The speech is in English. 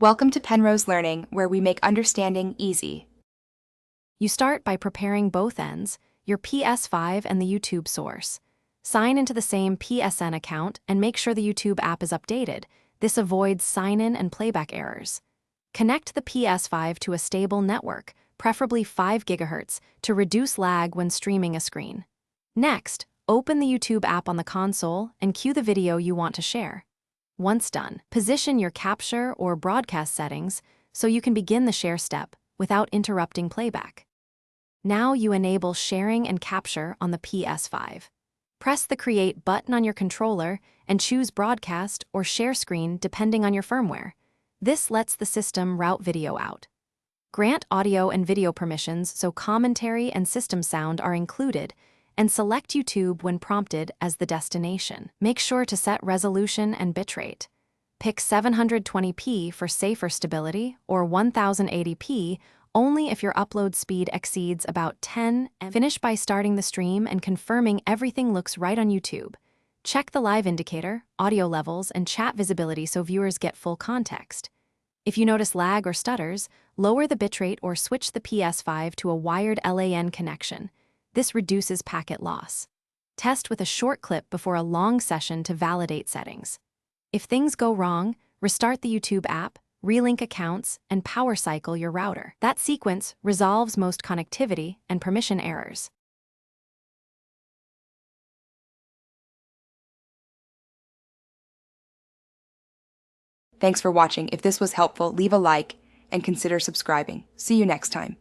Welcome to Penrose Learning, where we make understanding easy. You start by preparing both ends, your PS5 and the YouTube source. Sign into the same PSN account and make sure the YouTube app is updated. This avoids sign-in and playback errors. Connect the PS5 to a stable network, preferably 5 GHz, to reduce lag when streaming a screen. Next, open the YouTube app on the console and cue the video you want to share. Once done, position your capture or broadcast settings so you can begin the share step without interrupting playback. Now you enable sharing and capture on the PS5. Press the Create button on your controller and choose Broadcast or Share Screen depending on your firmware. This lets the system route video out. Grant audio and video permissions so commentary and system sound are included, and select YouTube when prompted as the destination. Make sure to set resolution and bitrate. Pick 720p for safer stability or 1080p only if your upload speed exceeds about 10 and finish by starting the stream and confirming everything looks right on YouTube. Check the live indicator, audio levels, and chat visibility so viewers get full context. If you notice lag or stutters, lower the bitrate or switch the PS5 to a wired LAN connection. This reduces packet loss. Test with a short clip before a long session to validate settings. If things go wrong, restart the YouTube app, relink accounts, and power cycle your router. That sequence resolves most connectivity and permission errors. Thanks for watching. If this was helpful, leave a like and consider subscribing. See you next time.